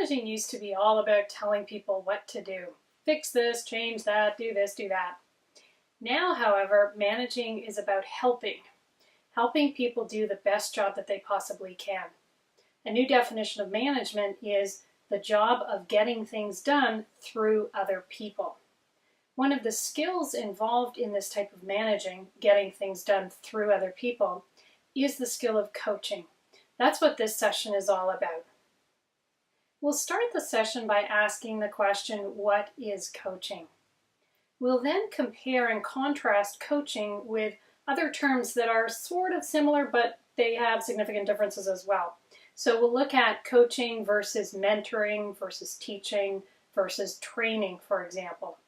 Managing used to be all about telling people what to do. Fix this, change that, do this, do that. Now, however, managing is about helping people do the best job that they possibly can. A new definition of management is the job of getting things done through other people. One of the skills involved in this type of managing, getting things done through other people, is the skill of coaching. That's what this session is all about. We'll start the session by asking the question, what is coaching? We'll then compare and contrast coaching with other terms that are sort of similar, but they have significant differences as well. So we'll look at coaching versus mentoring versus teaching versus training, for example.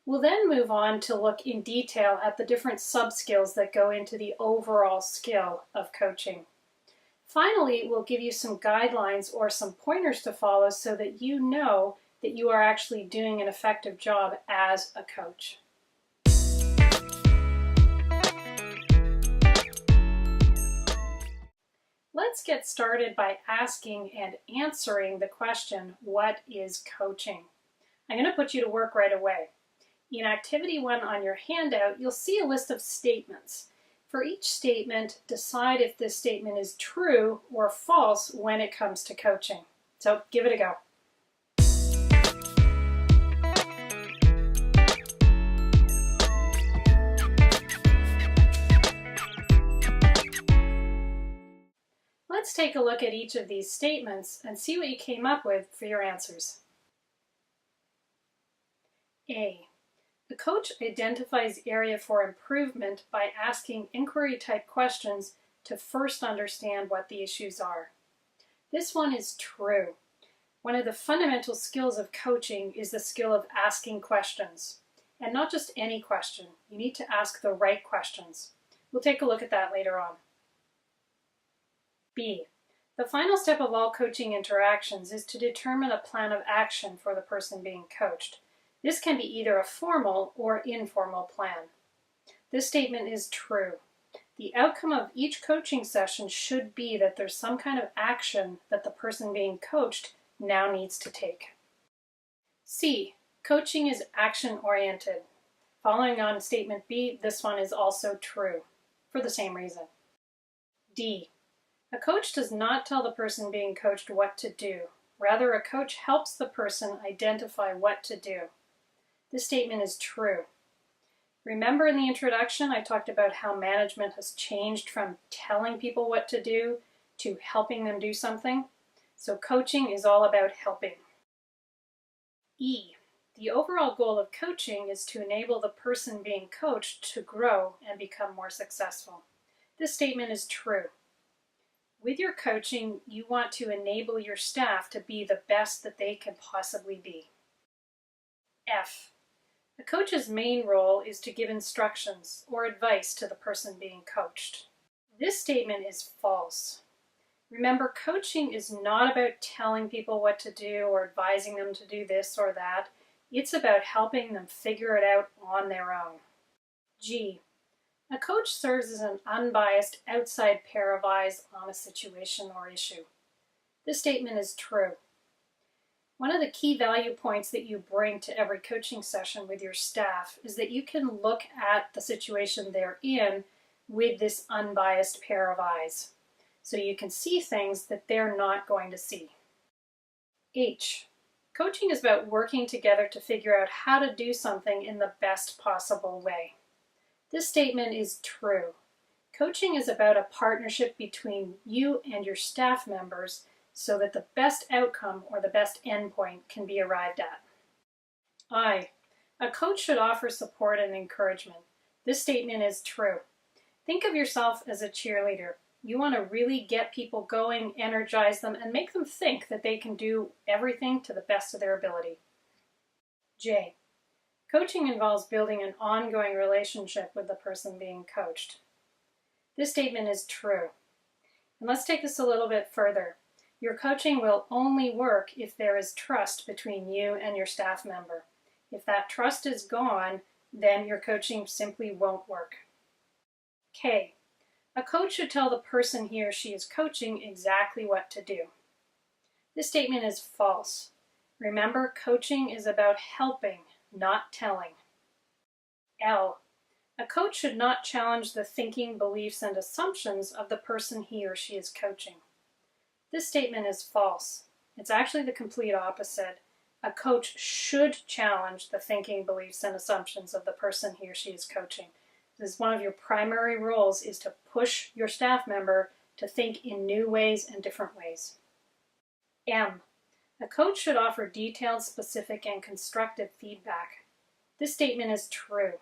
We'll then move on to look in detail at the different sub-skills that go into the overall skill of coaching. Finally, we'll give you some guidelines or some pointers to follow so that you know that you are actually doing an effective job as a coach. Let's get started by asking and answering the question, what is coaching? I'm going to put you to work right away. In Activity 1 on your handout, you'll see a list of statements. For each statement, decide if this statement is true or false when it comes to coaching. So give it a go. Let's take a look at each of these statements and see what you came up with for your answers. A. The coach identifies area for improvement by asking inquiry-type questions to first understand what the issues are. This one is true. One of the fundamental skills of coaching is the skill of asking questions. And not just any question. You need to ask the right questions. We'll take a look at that later on. B. The final step of all coaching interactions is to determine a plan of action for the person being coached. This can be either a formal or informal plan. This statement is true. The outcome of each coaching session should be that there's some kind of action that the person being coached now needs to take. C. Coaching is action-oriented. Following on statement B, this one is also true, for the same reason. D. A coach does not tell the person being coached what to do. Rather, a coach helps the person identify what to do. This statement is true. Remember in the introduction I talked about how management has changed from telling people what to do to helping them do something? So coaching is all about helping. E. The overall goal of coaching is to enable the person being coached to grow and become more successful. This statement is true. With your coaching, you want to enable your staff to be the best that they can possibly be. F. A coach's main role is to give instructions or advice to the person being coached. This statement is false. Remember, coaching is not about telling people what to do or advising them to do this or that. It's about helping them figure it out on their own. G. A coach serves as an unbiased outside pair of eyes on a situation or issue. This statement is true. One of the key value points that you bring to every coaching session with your staff is that you can look at the situation they're in with this unbiased pair of eyes. So you can see things that they're not going to see. H. Coaching is about working together to figure out how to do something in the best possible way. This statement is true. Coaching is about a partnership between you and your staff members so that the best outcome or the best endpoint can be arrived at. I. A coach should offer support and encouragement. This statement is true. Think of yourself as a cheerleader. You want to really get people going, energize them, and make them think that they can do everything to the best of their ability. J. Coaching involves building an ongoing relationship with the person being coached. This statement is true. And let's take this a little bit further. Your coaching will only work if there is trust between you and your staff member. If that trust is gone, then your coaching simply won't work. K. A coach should tell the person he or she is coaching exactly what to do. This statement is false. Remember, coaching is about helping, not telling. L. A coach should not challenge the thinking, beliefs, and assumptions of the person he or she is coaching. This statement is false. It's actually the complete opposite. A coach should challenge the thinking, beliefs, and assumptions of the person he or she is coaching. This is one of your primary roles, is to push your staff member to think in new ways and different ways. M. A coach should offer detailed, specific, and constructive feedback. This statement is true.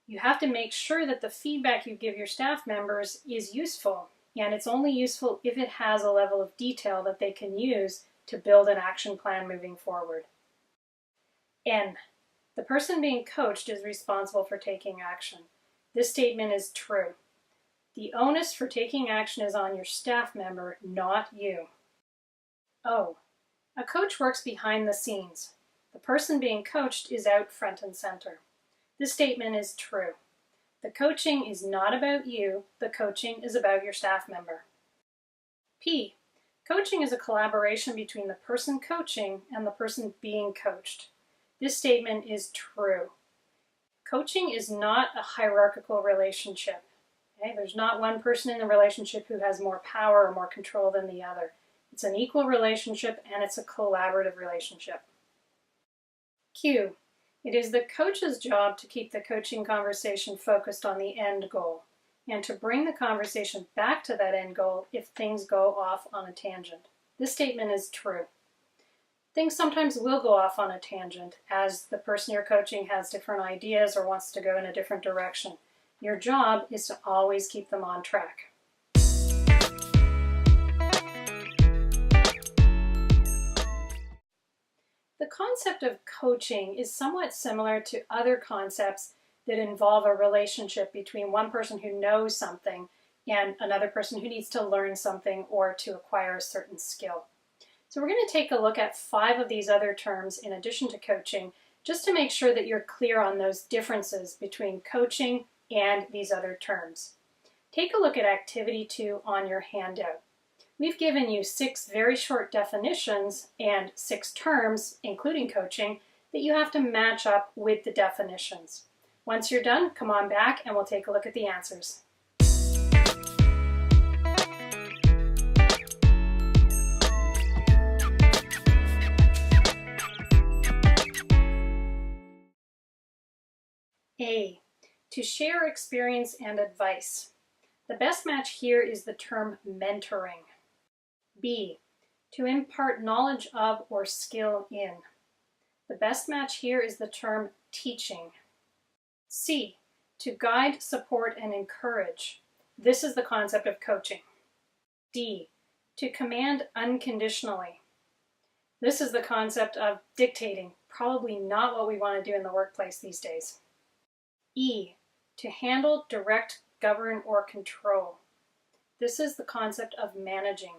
You have to make sure that the feedback you give your staff members is useful, and it's only useful if it has a level of detail that they can use to build an action plan moving forward. N. The person being coached is responsible for taking action. This statement is true. The onus for taking action is on your staff member, not you. O. A coach works behind the scenes. The person being coached is out front and center. This statement is true. The coaching is not about you. The coaching is about your staff member. P. Coaching is a collaboration between the person coaching and the person being coached. This statement is true. Coaching is not a hierarchical relationship. Okay? There's not one person in the relationship who has more power or more control than the other. It's an equal relationship, and it's a collaborative relationship. Q. It is the coach's job to keep the coaching conversation focused on the end goal and to bring the conversation back to that end goal if things go off on a tangent. This statement is true. Things sometimes will go off on a tangent as the person you're coaching has different ideas or wants to go in a different direction. Your job is to always keep them on track. The concept of coaching is somewhat similar to other concepts that involve a relationship between one person who knows something and another person who needs to learn something or to acquire a certain skill. So we're going to take a look at 5 of these other terms in addition to coaching, just to make sure that you're clear on those differences between coaching and these other terms. Take a look at Activity 2 on your handout. We've given you 6 very short definitions and 6 terms, including coaching, that you have to match up with the definitions. Once you're done, come on back and we'll take a look at the answers. A. To share experience and advice. The best match here is the term mentoring. B. To impart knowledge of or skill in. The best match here is the term teaching. C. To guide, support, and encourage. This is the concept of coaching. D. To command unconditionally. This is the concept of dictating, probably not what we want to do in the workplace these days. E. To handle, direct, govern, or control. This is the concept of managing.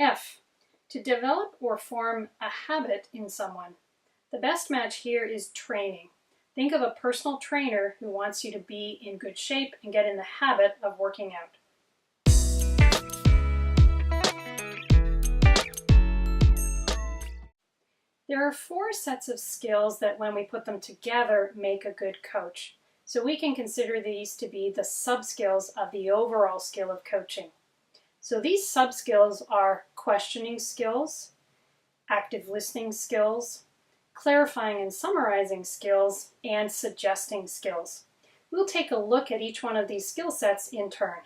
F. To develop or form a habit in someone. The best match here is training. Think of a personal trainer who wants you to be in good shape and get in the habit of working out. There are 4 sets of skills that when we put them together make a good coach. So we can consider these to be the sub-skills of the overall skill of coaching. So these sub-skills are questioning skills, active listening skills, clarifying and summarizing skills, and suggesting skills. We'll take a look at each one of these skill sets in turn.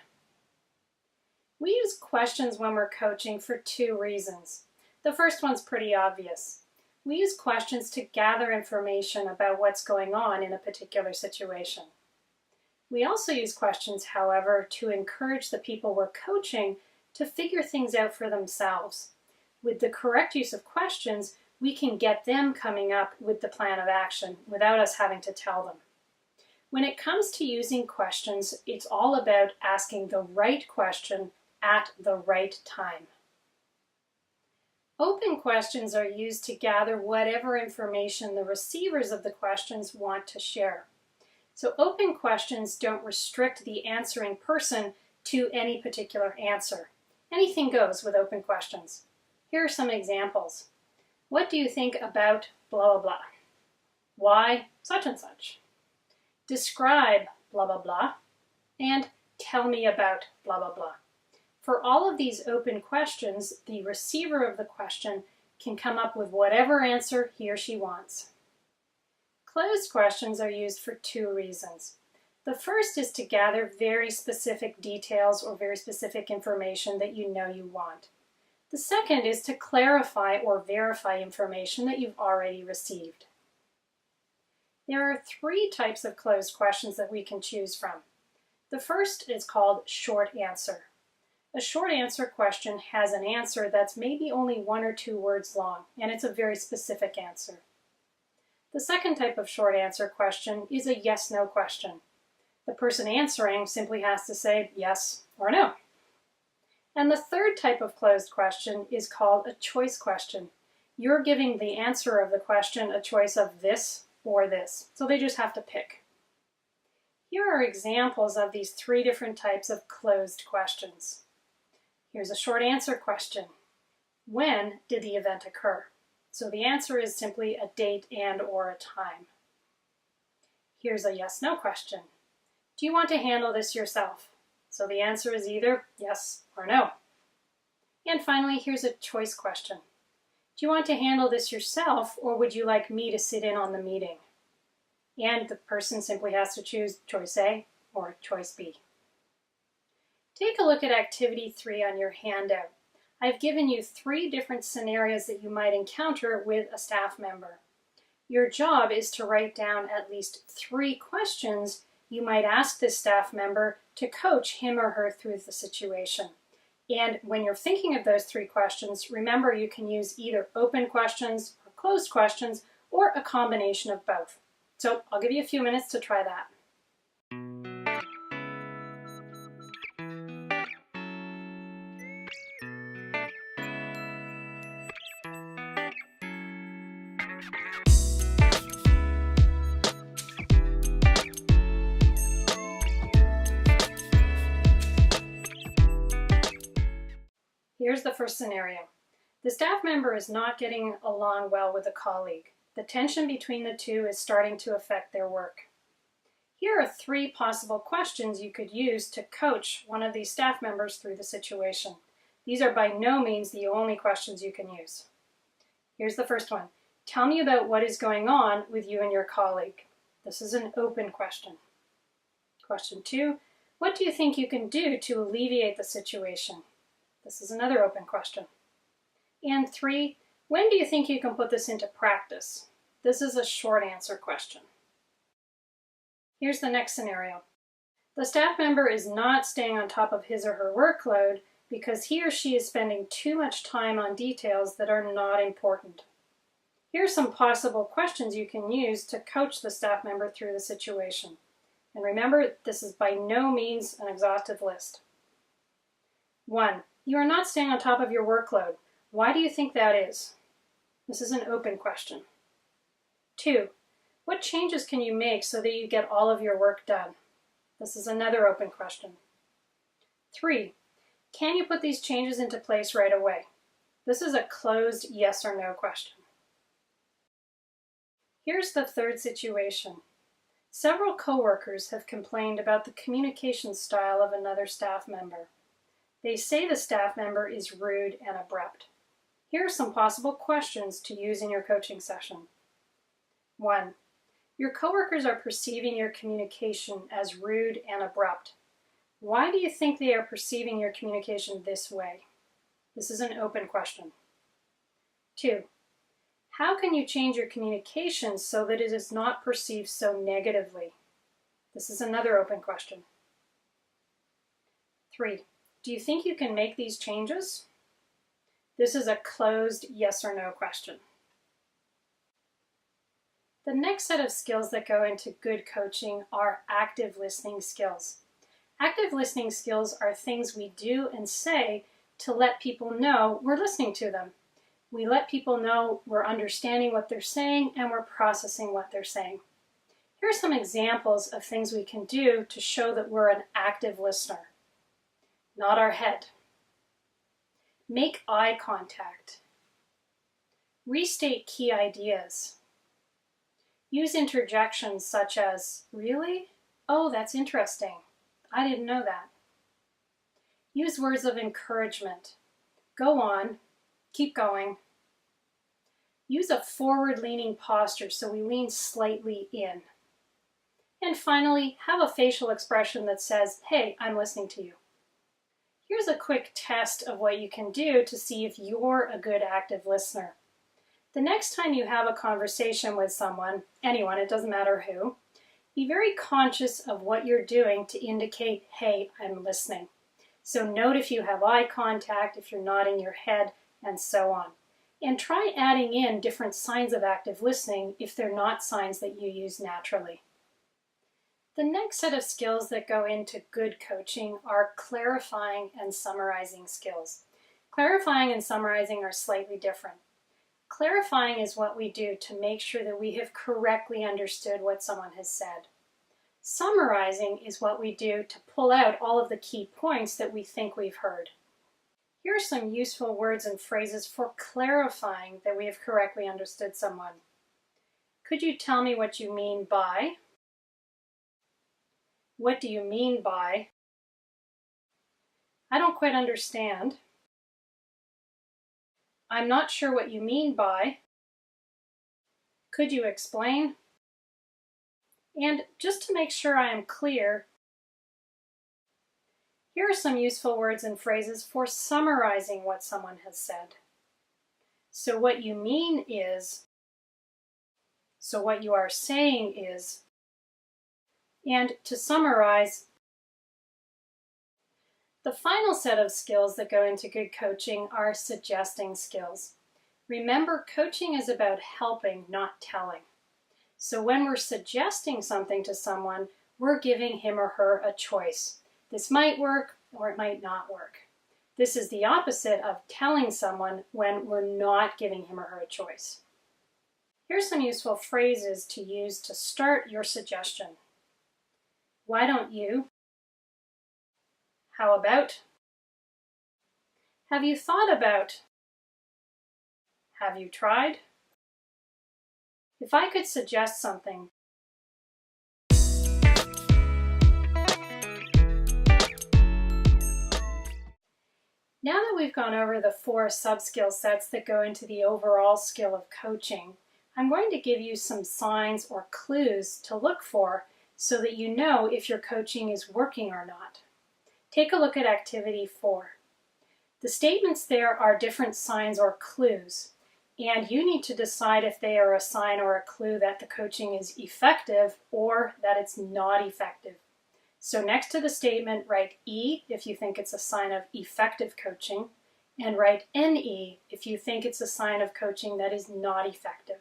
We use questions when we're coaching for 2 reasons. The first one's pretty obvious. We use questions to gather information about what's going on in a particular situation. We also use questions, however, to encourage the people we're coaching to figure things out for themselves. With the correct use of questions, we can get them coming up with the plan of action without us having to tell them. When it comes to using questions, it's all about asking the right question at the right time. Open questions are used to gather whatever information the receivers of the questions want to share. So open questions don't restrict the answering person to any particular answer. Anything goes with open questions. Here are some examples. What do you think about blah, blah, blah? Why such and such? Describe blah, blah, blah. And tell me about blah, blah, blah. For all of these open questions, the receiver of the question can come up with whatever answer he or she wants. Closed questions are used for two reasons. The first is to gather very specific details or very specific information that you know you want. The second is to clarify or verify information that you've already received. There are three types of closed questions that we can choose from. The first is called short answer. A short answer question has an answer that's maybe only 1 or 2 words long, and it's a very specific answer. The second type of short answer question is a yes-no question. The person answering simply has to say yes or no. And the third type of closed question is called a choice question. You're giving the answer of the question a choice of this or this, so they just have to pick. Here are examples of these 3 different types of closed questions. Here's a short answer question. When did the event occur? So the answer is simply a date and or a time. Here's a yes-no question. Do you want to handle this yourself? So the answer is either yes or no. And finally, here's a choice question. Do you want to handle this yourself, or would you like me to sit in on the meeting? And the person simply has to choose choice A or choice B. Take a look at activity 3 on your handout. I've given you 3 different scenarios that you might encounter with a staff member. Your job is to write down at least 3 questions you might ask this staff member to coach him or her through the situation. And when you're thinking of those 3 questions, remember you can use either open questions or closed questions or a combination of both. So I'll give you a few minutes to try that. Here's the first scenario. The staff member is not getting along well with a colleague. The tension between the two is starting to affect their work. Here are 3 possible questions you could use to coach one of these staff members through the situation. These are by no means the only questions you can use. Here's the first one. Tell me about what is going on with you and your colleague. This is an open question. Question 2. What do you think you can do to alleviate the situation? This is another open question. And 3, when do you think you can put this into practice? This is a short answer question. Here's the next scenario. The staff member is not staying on top of his or her workload because he or she is spending too much time on details that are not important. Here are some possible questions you can use to coach the staff member through the situation. And remember, this is by no means an exhaustive list. 1. You are not staying on top of your workload. Why do you think that is? This is an open question. 2. What changes can you make so that you get all of your work done? This is another open question. 3. Can you put these changes into place right away? This is a closed yes or no question. Here's the third situation. Several coworkers have complained about the communication style of another staff member. They say the staff member is rude and abrupt. Here are some possible questions to use in your coaching session. 1. Your coworkers are perceiving your communication as rude and abrupt. Why do you think they are perceiving your communication this way? This is an open question. 2. How can you change your communication so that it is not perceived so negatively? This is another open question. 3. Do you think you can make these changes? This is a closed yes or no question. The next set of skills that go into good coaching are active listening skills. Active listening skills are things we do and say to let people know we're listening to them. We let people know we're understanding what they're saying and we're processing what they're saying. Here are some examples of things we can do to show that we're an active listener. Nod our head. Make eye contact. Restate key ideas. Use interjections such as, "Really? Oh, that's interesting. I didn't know that." Use words of encouragement. "Go on. Keep going." Use a forward-leaning posture so we lean slightly in. And finally, have a facial expression that says, "Hey, I'm listening to you." Here's a quick test of what you can do to see if you're a good active listener. The next time you have a conversation with someone, anyone, it doesn't matter who, be very conscious of what you're doing to indicate, "Hey, I'm listening." So note if you have eye contact, if you're nodding your head, and so on. And try adding in different signs of active listening if they're not signs that you use naturally. The next set of skills that go into good coaching are clarifying and summarizing skills. Clarifying and summarizing are slightly different. Clarifying is what we do to make sure that we have correctly understood what someone has said. Summarizing is what we do to pull out all of the key points that we think we've heard. Here are some useful words and phrases for clarifying that we have correctly understood someone. Could you tell me what you mean by? What do you mean by? I don't quite understand. I'm not sure what you mean by. Could you explain? And just to make sure I am clear, here are some useful words and phrases for summarizing what someone has said. So what you mean is, so what you are saying is, and to summarize. The final set of skills that go into good coaching are suggesting skills. Remember, coaching is about helping, not telling. So when we're suggesting something to someone, we're giving him or her a choice. This might work or it might not work. This is the opposite of telling someone when we're not giving him or her a choice. Here's some useful phrases to use to start your suggestion. Why don't you? How about? Have you thought about? Have you tried? If I could suggest something. Now that we've gone over the 4 sub-skill sets that go into the overall skill of coaching, I'm going to give you some signs or clues to look for so that you know if your coaching is working or not. Take a look at activity 4. The statements there are different signs or clues, and you need to decide if they are a sign or a clue that the coaching is effective or that it's not effective. So next to the statement, write E if you think it's a sign of effective coaching, and write NE if you think it's a sign of coaching that is not effective.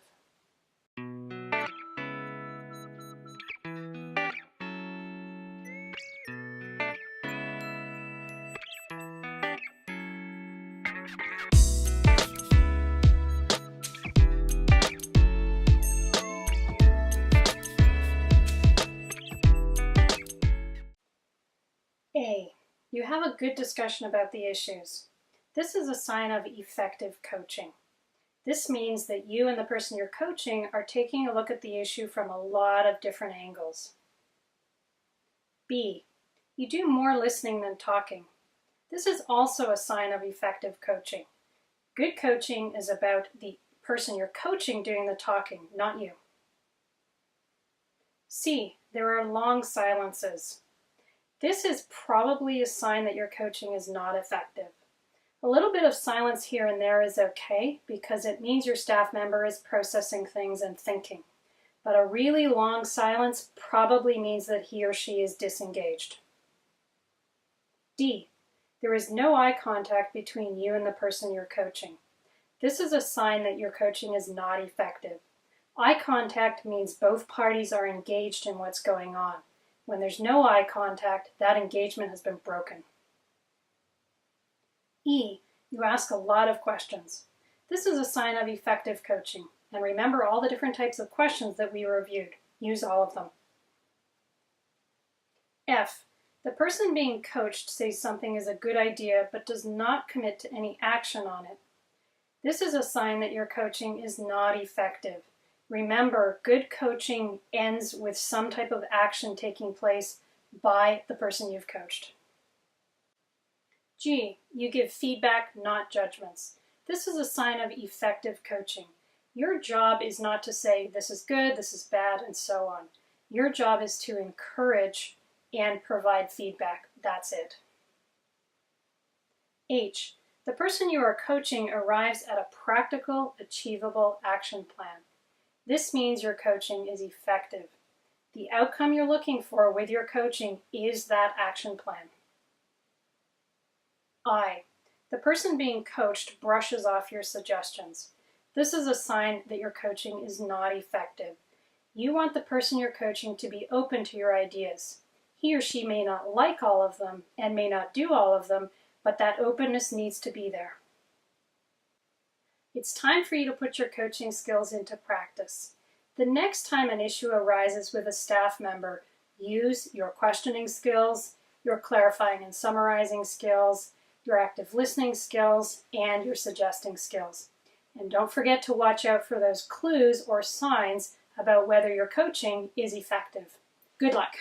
A. You have a good discussion about the issues. This is a sign of effective coaching. This means that you and the person you're coaching are taking a look at the issue from a lot of different angles. B. You do more listening than talking. This is also a sign of effective coaching. Good coaching is about the person you're coaching doing the talking, not you. C. There are long silences. This is probably a sign that your coaching is not effective. A little bit of silence here and there is okay because it means your staff member is processing things and thinking. But a really long silence probably means that he or she is disengaged. D. There is no eye contact between you and the person you're coaching. This is a sign that your coaching is not effective. Eye contact means both parties are engaged in what's going on. When there's no eye contact, that engagement has been broken. E. You ask a lot of questions. This is a sign of effective coaching. And remember all the different types of questions that we reviewed. Use all of them. F. The person being coached says something is a good idea but does not commit to any action on it. This is a sign that your coaching is not effective. Remember, good coaching ends with some type of action taking place by the person you've coached. G, you give feedback, not judgments. This is a sign of effective coaching. Your job is not to say this is good, this is bad, and so on. Your job is to encourage and provide feedback. That's it. H, the person you are coaching arrives at a practical, achievable action plan. This means your coaching is effective. The outcome you're looking for with your coaching is that action plan. I, the person being coached brushes off your suggestions. This is a sign that your coaching is not effective. You want the person you're coaching to be open to your ideas. He or she may not like all of them and may not do all of them, but that openness needs to be there. It's time for you to put your coaching skills into practice. The next time an issue arises with a staff member, use your questioning skills, your clarifying and summarizing skills, your active listening skills, and your suggesting skills. And don't forget to watch out for those clues or signs about whether your coaching is effective. Good luck.